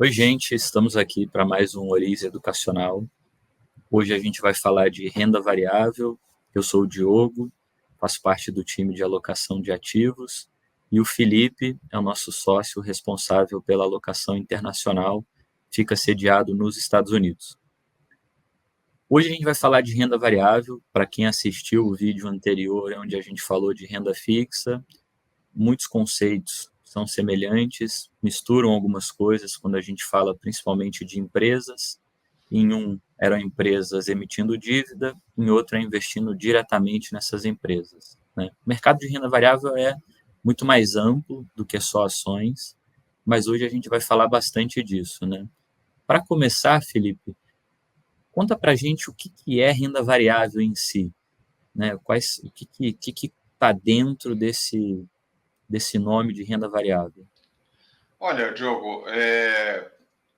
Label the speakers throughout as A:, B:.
A: Oi, gente, estamos aqui para mais um Oriz Educacional. Hoje a gente vai falar de renda variável. Eu sou o Diogo, faço parte do time de alocação de ativos, e o Felipe é o nosso sócio responsável pela alocação internacional, fica sediado nos Estados Unidos. Hoje a gente vai falar de renda variável. Para quem assistiu o vídeo anterior, onde a gente falou de renda fixa, muitos conceitos são semelhantes, misturam algumas coisas quando a gente fala principalmente de empresas. Em um, eram empresas emitindo dívida, em outro, é investindo diretamente nessas empresas, né? O mercado de renda variável é muito mais amplo do que só ações, mas hoje a gente vai falar bastante disso, né? Para começar, Felipe, conta para a gente o que é renda variável em si, né? O que está dentro desse nome de renda variável?
B: Olha, Diogo,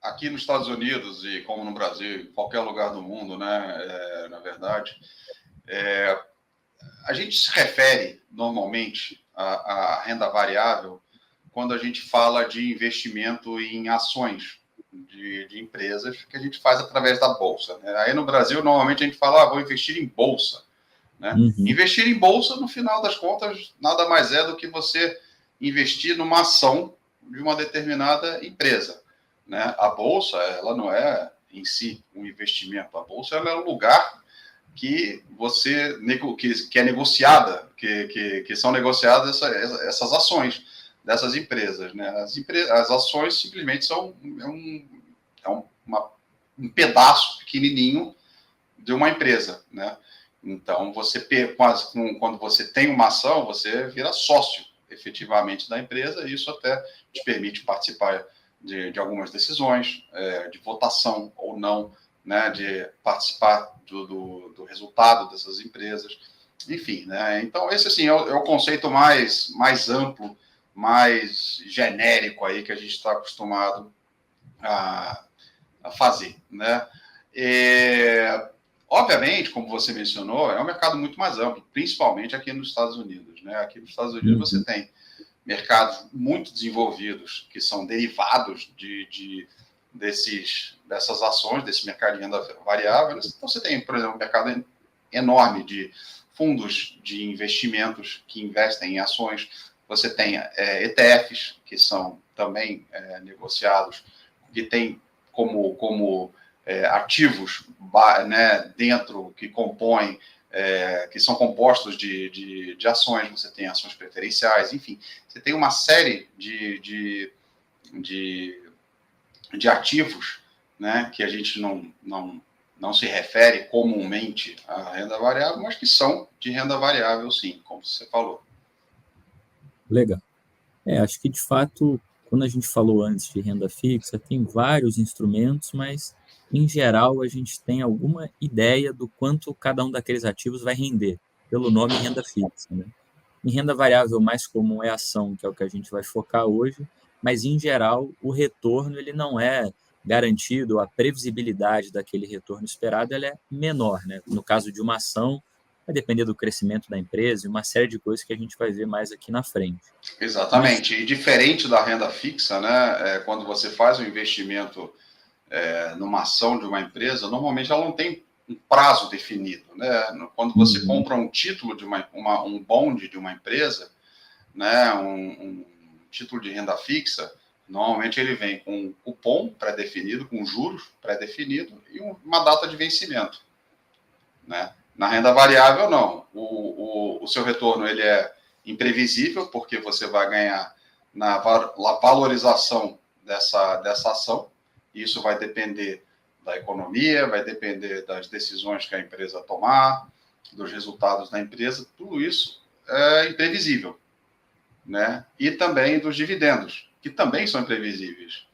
B: aqui nos Estados Unidos e como no Brasil, em qualquer lugar do mundo, né, na verdade, a gente se refere normalmente à renda variável quando a gente fala de investimento em ações de empresas que a gente faz através da bolsa, né? Aí no Brasil, normalmente a gente fala, vou investir em bolsa, né?
A: Uhum.
B: Investir em bolsa, no final das contas, nada mais é do que você investir numa ação de uma determinada empresa, né? A bolsa, ela não é em si um investimento. A bolsa, ela é um lugar que você que é negociada, que são negociadas essas ações dessas empresas, né? As ações simplesmente são é um pedaço pequenininho de uma empresa, né? Então, quando você tem uma ação, você vira sócio efetivamente da empresa, e isso até te permite participar de algumas decisões, de votação ou não, né, de participar do resultado dessas empresas, enfim, né? Então, esse assim, é o conceito mais amplo, mais genérico aí que a gente está acostumado a fazer, né? Obviamente, como você mencionou, é um mercado muito mais amplo, principalmente aqui nos Estados Unidos, né? Aqui nos Estados Unidos você
A: Uhum.
B: tem mercados muito desenvolvidos que são derivados dessas ações, desse mercado de renda variável. Então você tem, por exemplo, um mercado enorme de fundos de investimentos que investem em ações. Você tem ETFs, que são também negociados, que tem como ativos, né, dentro, que compõem, que são compostos de ações. Você tem ações preferenciais, enfim, você tem uma série de ativos, né, que a gente não se refere comumente à renda variável, mas que são de renda variável, sim, como você falou.
A: Legal. Acho que de fato, quando a gente falou antes de renda fixa, tem vários instrumentos, mas em geral a gente tem alguma ideia do quanto cada um daqueles ativos vai render, pelo nome renda fixa, né? Em renda variável, o mais comum é a ação, que é o que a gente vai focar hoje, mas em geral o retorno ele não é garantido, a previsibilidade daquele retorno esperado ela é menor, né? No caso de uma ação, vai depender do crescimento da empresa e uma série de coisas que a gente vai ver mais aqui na frente. Mas
B: Exatamente. E diferente da renda fixa, né, quando você faz um investimento numa ação de uma empresa, normalmente ela não tem um prazo definido, né? Quando você
A: uhum,
B: compra um título de um bonde de uma empresa, né, um título de renda fixa, normalmente ele vem com um cupom pré-definido, com juros pré-definido e uma data de vencimento, né? Na renda variável, não. O seu retorno ele é imprevisível, porque você vai ganhar na valorização dessa ação. Isso vai depender da economia, vai depender das decisões que a empresa tomar, dos resultados da empresa. Tudo isso é imprevisível, né? E também dos dividendos, que também são imprevisíveis,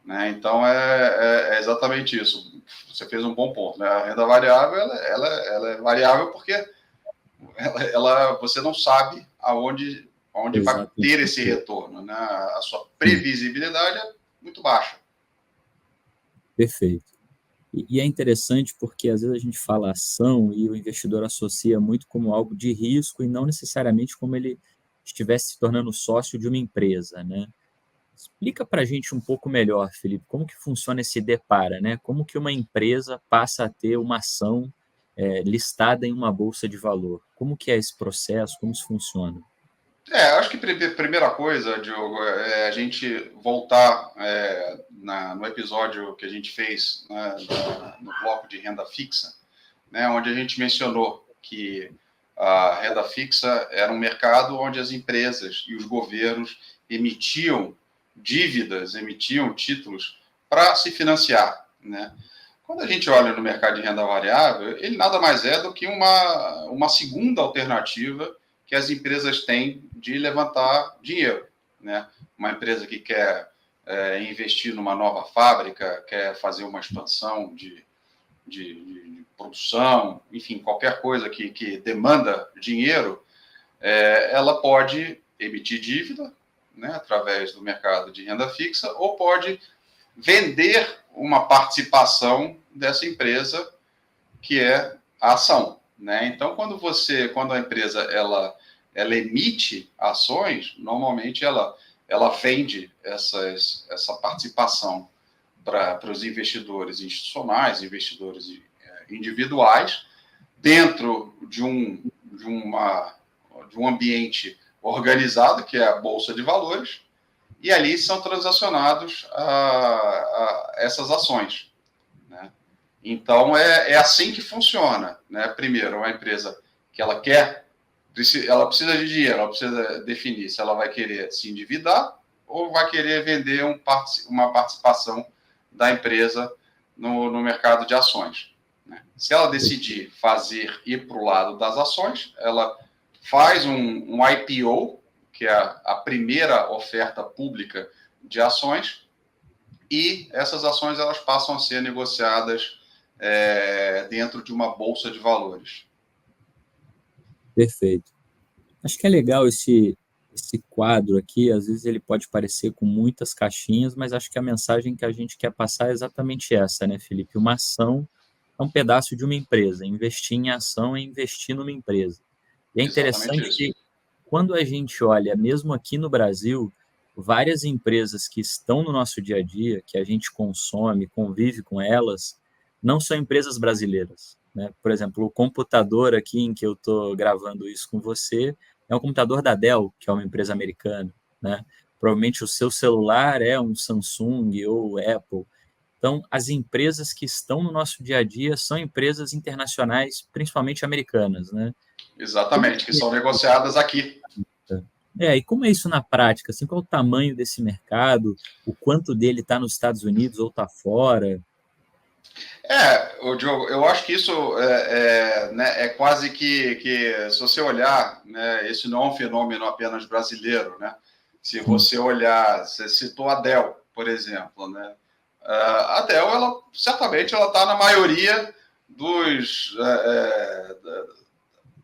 B: né? Então, é exatamente isso. Você fez um bom ponto, né? A renda variável ela é variável porque você não sabe aonde vai
A: exato,
B: ter esse retorno, né? A sua
A: sim,
B: previsibilidade é muito baixa.
A: perfeito. E é interessante porque às vezes a gente fala ação e o investidor associa muito como algo de risco e não necessariamente como ele estivesse se tornando sócio de uma empresa, né? Explica para a gente um pouco melhor, Felipe, como que funciona esse Depara, né? Como que uma empresa passa a ter uma ação listada em uma bolsa de valor? Como que é esse processo? Como isso funciona?
B: Acho que a primeira coisa, Diogo, é a gente voltar no episódio que a gente fez, né, no bloco de renda fixa, né, onde a gente mencionou que a renda fixa era um mercado onde as empresas e os governos emitiam dívidas, emitiam títulos para se financiar, né? Quando a gente olha no mercado de renda variável, ele nada mais é do que uma segunda alternativa que as empresas têm de levantar dinheiro, né? Uma empresa que quer investir numa nova fábrica, quer fazer uma expansão de produção, enfim, qualquer coisa que demanda dinheiro, ela pode emitir dívida, né, através do mercado de renda fixa, ou pode vender uma participação dessa empresa, que é a ação, né? Então, quando a empresa ela emite ações, normalmente ela vende essa participação para os investidores institucionais, investidores individuais, dentro de um ambiente organizado, que é a Bolsa de Valores, e ali são transacionados essas ações, né? Então, é assim que funciona, né? Primeiro, uma empresa que ela precisa de dinheiro, ela precisa definir se ela vai querer se endividar ou vai querer vender uma participação da empresa no mercado de ações, né? Se ela decidir ir para o lado das ações, ela faz um IPO, que é a primeira oferta pública de ações, e essas ações elas passam a ser negociadas dentro de uma bolsa de valores.
A: Perfeito. Acho que é legal esse quadro aqui. Às vezes ele pode parecer com muitas caixinhas, mas acho que a mensagem que a gente quer passar é exatamente essa, né, Felipe? Uma ação é um pedaço de uma empresa. Investir em ação é investir numa empresa. E é
B: Exatamente
A: interessante
B: isso.
A: que, quando a gente olha, mesmo aqui no Brasil, várias empresas que estão no nosso dia a dia, que a gente consome, convive com elas, não são empresas brasileiras, né? Por exemplo, o computador aqui em que eu estou gravando isso com você é um computador da Dell, que é uma empresa americana, né? Provavelmente o seu celular é um Samsung ou Apple. Então, as empresas que estão no nosso dia a dia são empresas internacionais, principalmente americanas, né? Como
B: Exatamente, que
A: que
B: são negociadas aqui.
A: e como é isso na prática? Assim, qual é o tamanho desse mercado? O quanto dele está nos Estados Unidos ou está fora?
B: O Diogo, eu acho que isso né, é quase que, se você olhar, né, esse não é um fenômeno apenas brasileiro, né? Se
A: Sim,
B: você olhar, você citou a Dell, por exemplo, né? A Dell, certamente, ela está na maioria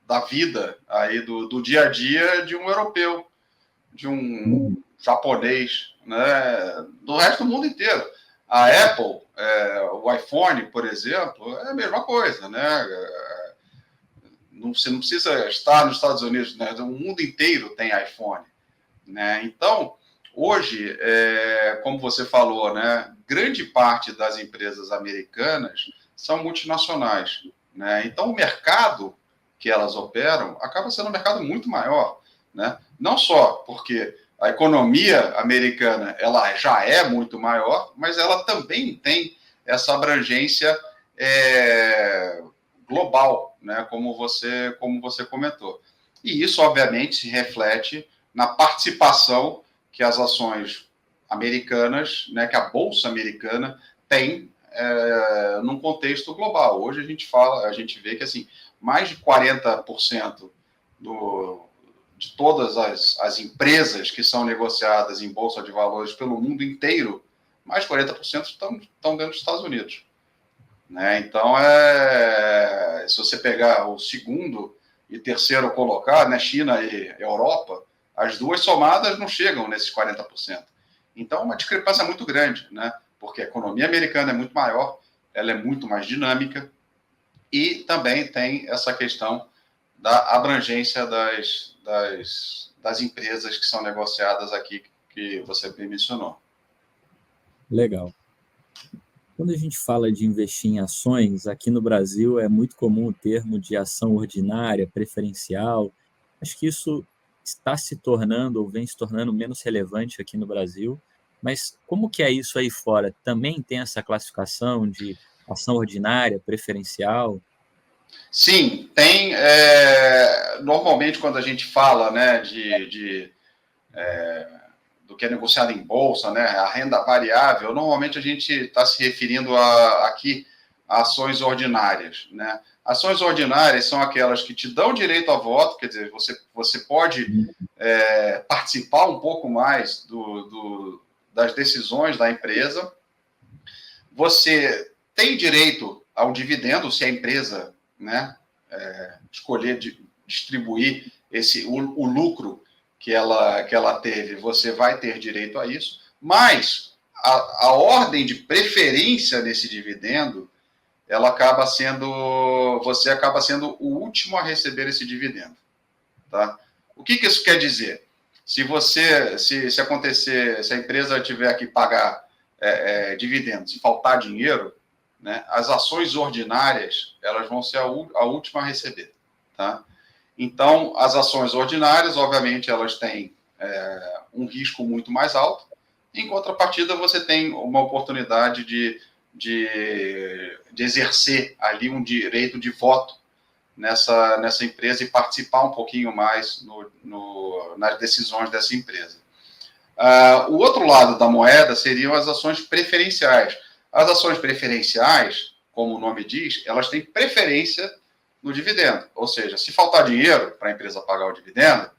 B: da vida aí do dia a dia de um europeu, de um japonês, né? Do resto do mundo inteiro. A Apple, o iPhone, por exemplo, é a mesma coisa, né? Você não precisa estar nos Estados Unidos, né? O mundo inteiro tem iPhone, né? Então, hoje, como você falou, né? Grande parte das empresas americanas são multinacionais, né? Então, o mercado que elas operam acaba sendo um mercado muito maior, né? Não só porque a economia americana ela já é muito maior, mas ela também tem essa abrangência global, né? Como você comentou. E isso, obviamente, se reflete na participação que as ações americanas, né, que a Bolsa Americana tem num contexto global. Hoje a gente vê que assim, mais de 40% de todas as empresas que são negociadas em Bolsa de Valores pelo mundo inteiro, mais de 40% estão dentro dos Estados Unidos, né? Então, se você pegar o segundo e terceiro colocado, né, China e Europa, as duas somadas não chegam nesses 40%. Então, é uma discrepância muito grande, né? Porque a economia americana é muito maior, ela é muito mais dinâmica e também tem essa questão da abrangência das empresas que são negociadas aqui que você bem mencionou.
A: Legal. Quando a gente fala de investir em ações, aqui no Brasil é muito comum o termo de ação ordinária, preferencial. Acho que isso está se tornando ou vem se tornando menos relevante aqui no Brasil. Mas como que é isso aí fora? Também tem essa classificação de ação ordinária, preferencial?
B: Sim, tem. Normalmente, quando a gente fala, né, do que é negociado em bolsa, né, a renda variável, normalmente a gente está se referindo aqui a ações ordinárias, né? Ações ordinárias são aquelas que te dão direito a voto, quer dizer, você pode participar um pouco mais das decisões da empresa. Você tem direito ao dividendo se a empresa, né, escolher distribuir o lucro que ela teve, você vai ter direito a isso, mas a ordem de preferência desse dividendo, você acaba sendo o último a receber esse dividendo, tá? O que isso quer dizer? Se acontecer, se a empresa tiver que pagar dividendos e faltar dinheiro, né, as ações ordinárias elas vão ser a última a receber, tá? Então, as ações ordinárias, obviamente, elas têm um risco muito mais alto. Em contrapartida, você tem uma oportunidade de exercer ali um direito de voto nessa empresa e participar um pouquinho mais nas decisões dessa empresa. O outro lado da moeda seriam as ações preferenciais. As ações preferenciais, como o nome diz, elas têm preferência no dividendo. Ou seja, se faltar dinheiro para a empresa pagar o dividendo,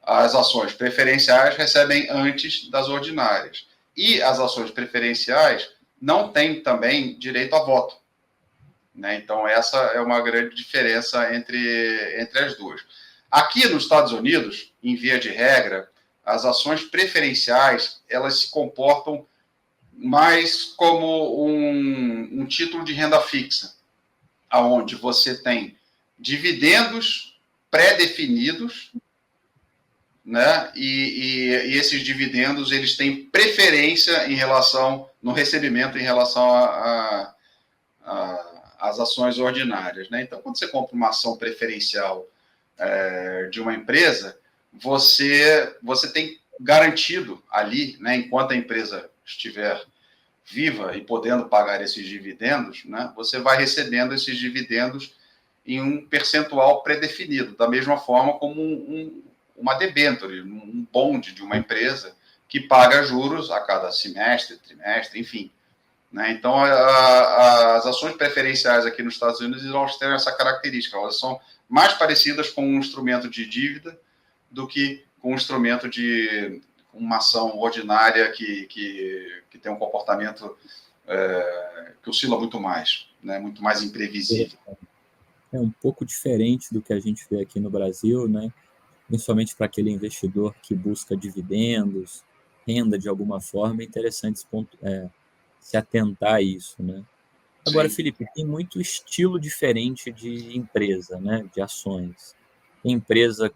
B: as ações preferenciais recebem antes das ordinárias. E as ações preferenciais não têm também direito a voto, né? Então, essa é uma grande diferença entre as duas. Aqui nos Estados Unidos, em via de regra, as ações preferenciais elas se comportam mais como um título de renda fixa, onde você tem dividendos pré-definidos, né? E esses dividendos eles têm preferência no recebimento em relação às ações ordinárias, né? Então, quando você compra uma ação preferencial de uma empresa, você tem garantido ali, né, enquanto a empresa estiver viva e podendo pagar esses dividendos, né, você vai recebendo esses dividendos em um percentual pré-definido, da mesma forma como uma debênture, um bonde de uma empresa que paga juros a cada semestre, trimestre, enfim, né? Então, as ações preferenciais aqui nos Estados Unidos elas têm essa característica, elas são mais parecidas com um instrumento de dívida do que com um instrumento de uma ação ordinária que tem um comportamento que oscila muito mais, né? Muito mais imprevisível.
A: É um pouco diferente do que a gente vê aqui no Brasil, né? Principalmente para aquele investidor que busca dividendos, renda de alguma forma, é interessante se atentar a isso, né? Agora,
B: Sim.
A: Felipe, tem muito estilo diferente de empresa, né? De ações. Tem empresa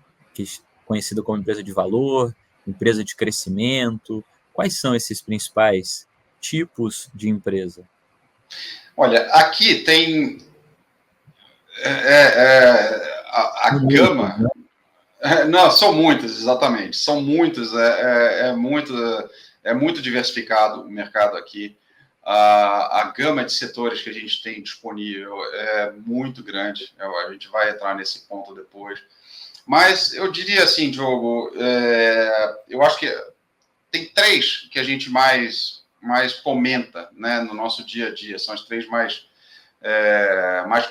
A: conhecida como empresa de valor, empresa de crescimento. Quais são esses principais tipos de empresa?
B: Olha, aqui tem a
A: Muitas,
B: gama.
A: né?
B: Não, são muitas, exatamente. São muitas. É muito diversificado o mercado aqui. A gama de setores que a gente tem disponível é muito grande. A gente vai entrar nesse ponto depois. Mas eu diria assim, Diogo, eu acho que tem três que a gente mais comenta, né, no nosso dia a dia. São as três mais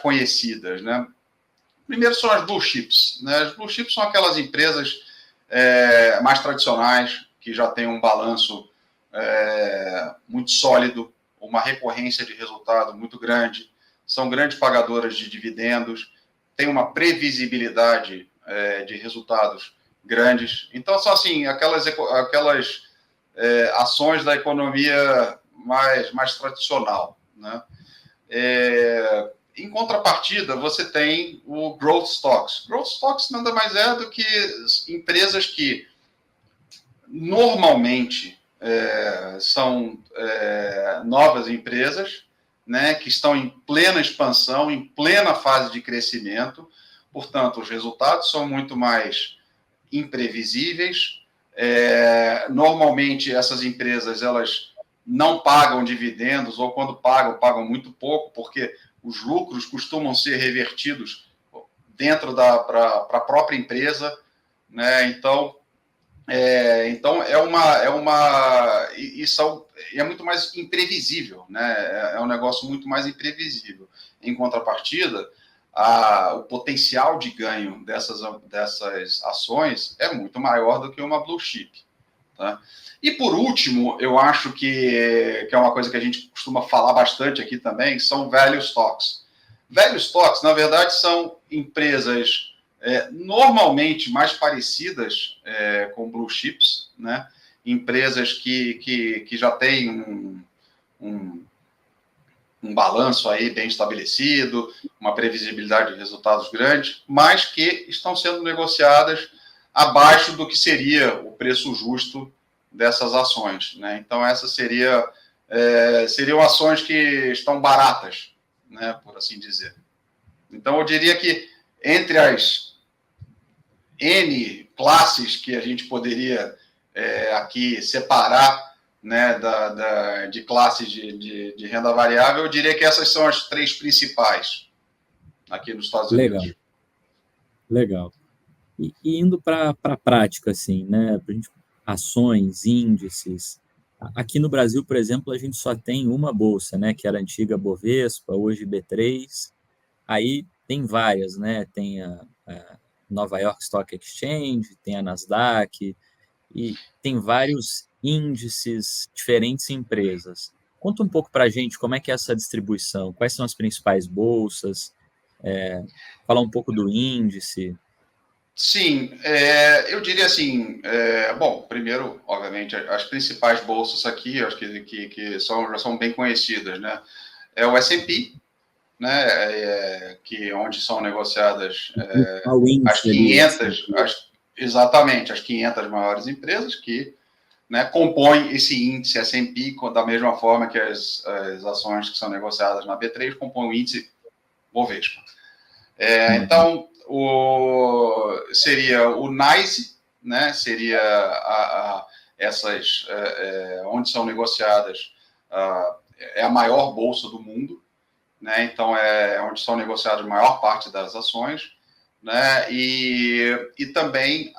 B: conhecidas, né? Primeiro são as blue chips, né? As blue chips são aquelas empresas mais tradicionais, que já têm um balanço muito sólido, uma recorrência de resultado muito grande, são grandes pagadoras de dividendos, têm uma previsibilidade de resultados grandes. Então, são assim, aquelas ações da economia mais tradicional, né? Em contrapartida, você tem o Growth Stocks. Growth Stocks nada mais é do que empresas que normalmente são novas empresas, né, que estão em plena expansão, em plena fase de crescimento, portanto, os resultados são muito mais imprevisíveis. Normalmente, essas empresas elas não pagam dividendos, ou quando pagam, pagam muito pouco, porque os lucros costumam ser revertidos dentro para a própria empresa, né? Então é muito mais imprevisível, né? É um negócio muito mais imprevisível. Em contrapartida, o potencial de ganho dessas ações é muito maior do que uma blue chip, tá? E por último, eu acho que é uma coisa que a gente costuma falar bastante aqui também, são value stocks. Value stocks, na verdade, são empresas normalmente mais parecidas com blue chips, né? Empresas que já têm um balanço aí bem estabelecido, uma previsibilidade de resultados grande, mas que estão sendo negociadas abaixo do que seria o preço justo dessas ações, né? Então, essas seriam ações que estão baratas, né, por assim dizer. Então, eu diria que entre as N classes que a gente poderia aqui separar, né, de classes de renda variável, eu diria que essas são as 3 principais aqui nos Estados Unidos.
A: Legal. E indo para a prática, assim, né, ações, índices. Aqui no Brasil, por exemplo, a gente só tem uma bolsa, né, que era a antiga Bovespa, hoje B3. Aí tem várias, né? Tem a Nova York Stock Exchange, tem a Nasdaq, e tem vários índices, diferentes empresas. Conta um pouco para a gente como é que é essa distribuição, quais são as principais bolsas, falar um pouco do índice.
B: Sim, eu diria assim, bom, primeiro, obviamente, as principais bolsas aqui, acho que já são bem conhecidas, né? É o S&P, né, onde são negociadas as 500, exatamente, as 500 maiores empresas que, né, compõem esse índice S&P, da mesma forma que as ações que são negociadas na B3 compõem o índice Bovespa. Então, seria o NYSE, né, seria onde são negociadas, é a maior bolsa do mundo, né? Então, é onde são negociadas a maior parte das ações, né? E também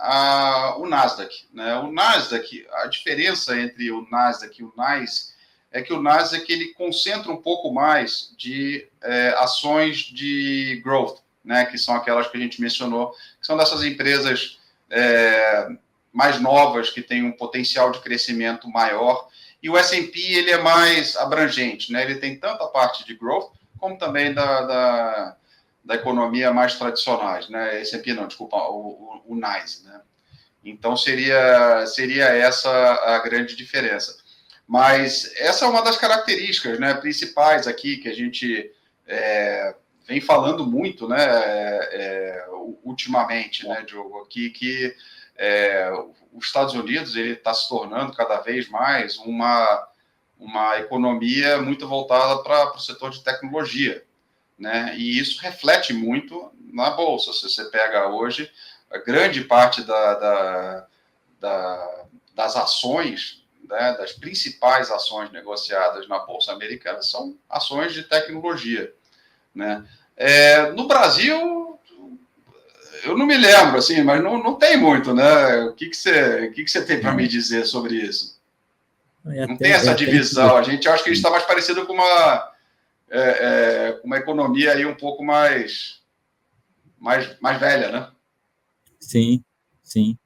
B: o Nasdaq, né? O Nasdaq, a diferença entre o Nasdaq e o NYSE é que o Nasdaq ele concentra um pouco mais de ações de growth, né? Que são aquelas que a gente mencionou, que são dessas empresas mais novas, que têm um potencial de crescimento maior. E o S&P ele é mais abrangente, né? Ele tem tanto a parte de growth, como também da economia mais tradicionais, né? S&P não, desculpa, o NYSE, né? Então, seria essa a grande diferença. Mas essa é uma das características, né, principais aqui que a gente vem falando muito, né, ultimamente, né, Diogo, aqui que os Estados Unidos ele está se tornando cada vez mais uma economia muito voltada para o setor de tecnologia, né? E isso reflete muito na bolsa. Se você pega hoje, a grande parte das ações, né, das principais ações negociadas na bolsa americana são ações de tecnologia, né? No Brasil, eu não me lembro, assim, mas não tem muito, né? O que você tem para me dizer sobre isso? Não tem essa divisão. A gente acha que está mais parecido com uma economia aí um pouco mais velha, né?
A: Sim, sim.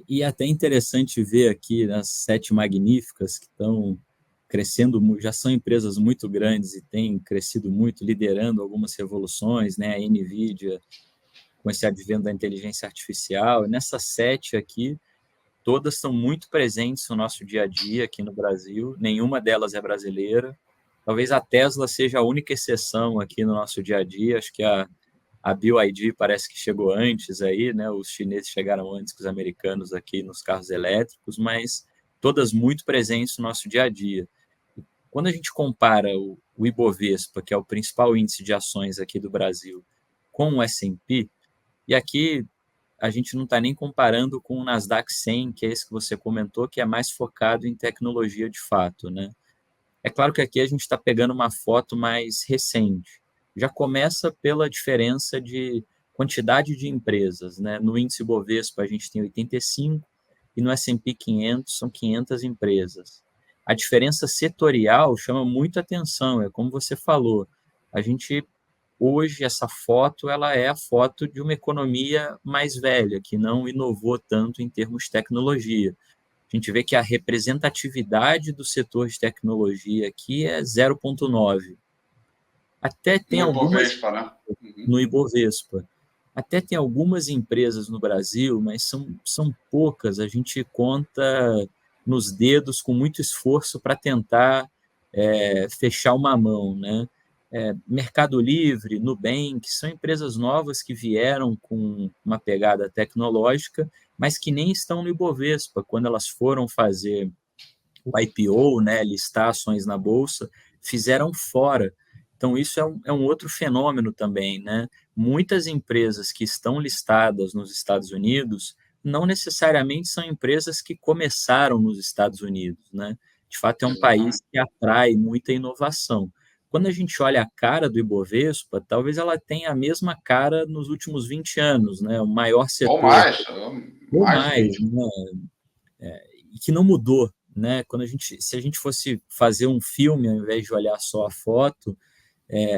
A: E até interessante ver aqui as 7 magníficas que estão crescendo, já são empresas muito grandes e têm crescido muito, liderando algumas revoluções, né? A NVIDIA, com esse advento da inteligência artificial. E nessas 7 aqui, todas estão muito presentes no nosso dia a dia aqui no Brasil, nenhuma delas é brasileira. Talvez a Tesla seja a única exceção aqui no nosso dia a dia, acho que a A BYD parece que chegou antes aí, né? Os chineses chegaram antes que os americanos aqui nos carros elétricos, mas todas muito presentes no nosso dia a dia. Quando a gente compara o Ibovespa, que é o principal índice de ações aqui do Brasil, com o S&P, e aqui a gente não está nem comparando com o Nasdaq 100, que é esse que você comentou, que é mais focado em tecnologia de fato, né? É claro que aqui a gente está pegando uma foto mais recente. Já começa pela diferença de quantidade de empresas, né? No índice Bovespa a gente tem 85 e no S&P 500 são 500 empresas. A diferença setorial chama muita atenção, é como você falou. A gente hoje essa foto ela é a foto de uma economia mais velha, que não inovou tanto em termos de tecnologia. A gente vê que a representatividade do setor de tecnologia aqui é 0,9. Até tem
B: No
A: algumas
B: Ibovespa, né? Uhum.
A: no Ibovespa. Até tem algumas empresas no Brasil, mas são poucas. A gente conta nos dedos com muito esforço para tentar fechar uma mão, né? Mercado Livre, Nubank, são empresas novas que vieram com uma pegada tecnológica, mas que nem estão no Ibovespa. Quando elas foram fazer o IPO, né, listar ações na bolsa, fizeram fora. Então, isso é um outro fenômeno também, né? Muitas empresas que estão listadas nos Estados Unidos não necessariamente são empresas que começaram nos Estados Unidos, né? De fato, é um país
B: Exatamente.
A: que atrai muita inovação. Quando a gente olha a cara do Ibovespa, talvez ela tenha a mesma cara nos últimos 20 anos, né? O maior
B: Ou
A: setor,
B: mais,
A: ou
B: mais de
A: mais,
B: 20.
A: né? E que não mudou, né? Se a gente fosse fazer um filme, ao invés de olhar só a foto,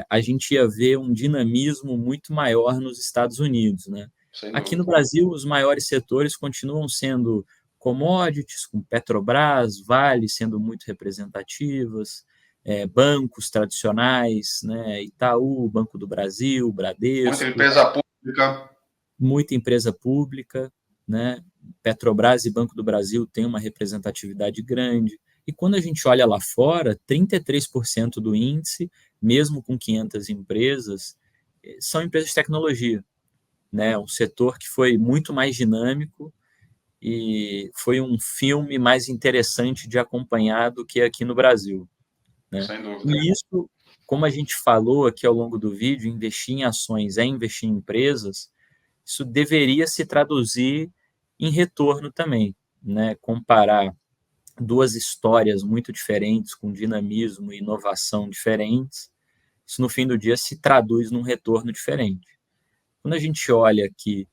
A: a gente ia ver um dinamismo muito maior nos Estados Unidos, né?
B: Sem
A: Aqui no
B: dúvida.
A: Brasil, os maiores setores continuam sendo commodities, com Petrobras, Vale sendo muito representativas, bancos tradicionais, né? Itaú, Banco do Brasil,
B: Muita
A: Bradesco,
B: empresa pública.
A: muita empresa pública, né? Petrobras e Banco do Brasil têm uma representatividade grande. E quando a gente olha lá fora, 33% do índice, mesmo com 500 empresas, são empresas de tecnologia, né? Um setor que foi muito mais dinâmico e foi um filme mais interessante de acompanhar do que aqui no Brasil, né?
B: Sem dúvida.
A: E isso, como a gente falou aqui ao longo do vídeo, investir em ações é investir em empresas, isso deveria se traduzir em retorno também, né? Comparar duas histórias muito diferentes, com dinamismo e inovação diferentes, isso no fim do dia se traduz num retorno diferente. Quando a gente olha aqui,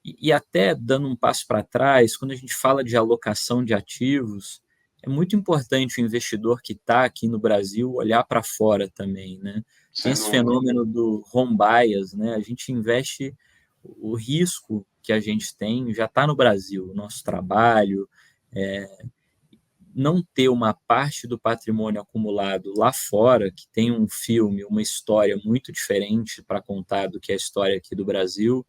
A: e até dando um passo para trás, quando a gente fala de alocação de ativos, é muito importante o investidor que está aqui no Brasil olhar para fora também, né? Tem
B: Sem
A: esse
B: dúvida.
A: fenômeno do home bias, né? A gente investe o risco que a gente tem já está no Brasil, o nosso trabalho, não ter uma parte do patrimônio acumulado lá fora, que tem um filme, uma história muito diferente para contar do que a história aqui do Brasil,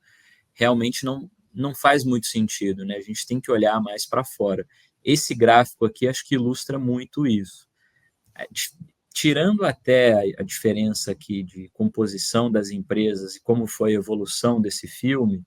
A: realmente não faz muito sentido, né? A gente tem que olhar mais para fora. Esse gráfico aqui acho que ilustra muito isso. Tirando até a diferença aqui de composição das empresas e como foi a evolução desse filme,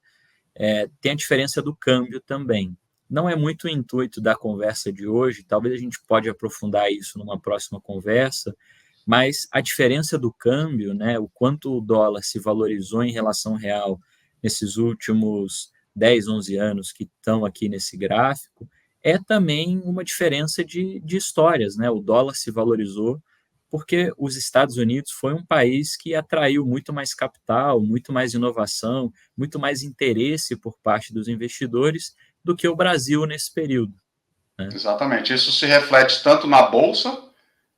A: tem a diferença do câmbio também. Não é muito o intuito da conversa de hoje, talvez a gente pode aprofundar isso numa próxima conversa, mas a diferença do câmbio, né, o quanto o dólar se valorizou em relação real nesses últimos 10, 11 anos que estão aqui nesse gráfico, é também uma diferença de histórias. Né? O dólar se valorizou porque os Estados Unidos foi um país que atraiu muito mais capital, muito mais inovação, muito mais interesse por parte dos investidores do que o Brasil nesse período. Né?
B: Exatamente. Isso se reflete tanto na bolsa,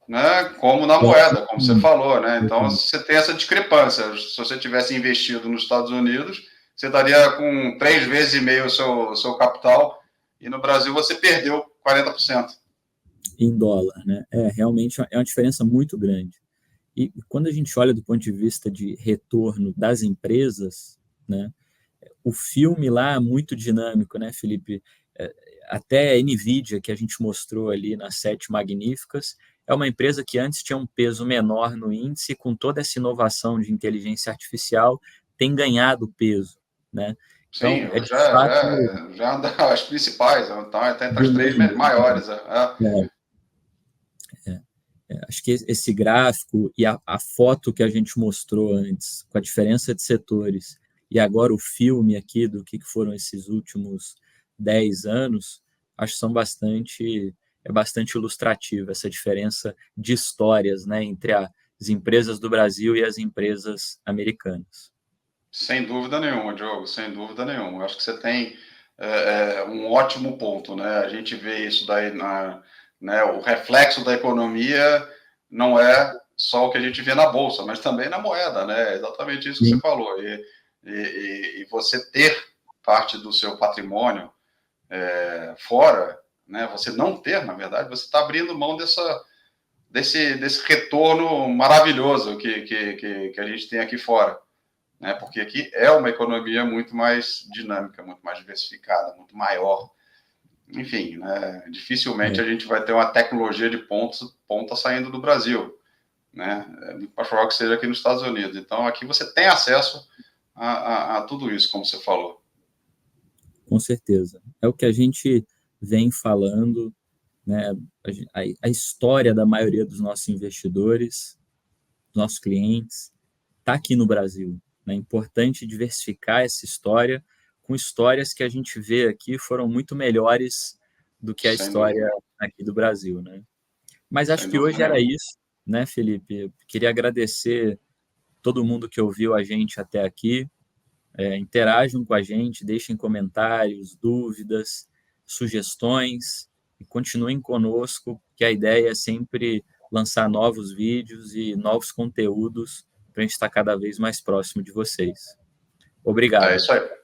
B: né, como na moeda, como você falou, né? Então você tem essa discrepância. Se você tivesse investido nos Estados Unidos, você estaria com 3,5 vezes o seu capital, e no Brasil você perdeu 40%.
A: Em dólar, né? Realmente é uma diferença muito grande. E quando a gente olha do ponto de vista de retorno das empresas, né, o filme lá é muito dinâmico, né, Felipe? Até a NVIDIA, que a gente mostrou ali nas Sete Magníficas, é uma empresa que antes tinha um peso menor no índice, com toda essa inovação de inteligência artificial, tem ganhado peso, né? Então,
B: Sim,
A: de fato
B: já anda as principais, então até entre
A: do
B: as três
A: mundo.
B: maiores.
A: Acho que esse gráfico e a foto que a gente mostrou antes, com a diferença de setores, e agora o filme aqui do que foram esses últimos 10 anos, acho que é bastante ilustrativo essa diferença de histórias, né, entre as empresas do Brasil e as empresas americanas.
B: Sem dúvida nenhuma, Diogo, sem dúvida nenhuma. Acho que você tem um ótimo ponto, né? A gente vê isso daí né, o reflexo da economia não é só o que a gente vê na bolsa, mas também na moeda, né? É exatamente isso que você
A: Sim.
B: falou. E você ter parte do seu patrimônio fora, né? Você não ter, na verdade, você está abrindo mão desse retorno maravilhoso que a gente tem aqui fora, né? Porque aqui é uma economia muito mais dinâmica, muito mais diversificada, muito maior. Enfim, né? Dificilmente a gente vai ter uma tecnologia de ponta saindo do Brasil, né? É muito mais provável que seja aqui nos Estados Unidos. Então, aqui você tem acesso a tudo isso, como você falou.
A: Com certeza. É o que a gente vem falando, né? A história da maioria dos nossos investidores, dos nossos clientes, está aqui no Brasil. É importante diversificar essa história com histórias que a gente vê aqui foram muito melhores do que a
B: Sem
A: história
B: dúvida.
A: aqui do Brasil, né? Mas acho
B: Sem
A: que
B: dúvida
A: hoje era
B: nenhuma.
A: isso, né, Felipe? Eu queria agradecer todo mundo que ouviu a gente até aqui. Interajam com a gente, deixem comentários, dúvidas, sugestões e continuem conosco, que a ideia é sempre lançar novos vídeos e novos conteúdos para a gente estar cada vez mais próximo de vocês.
B: É
A: Obrigado.
B: isso aí.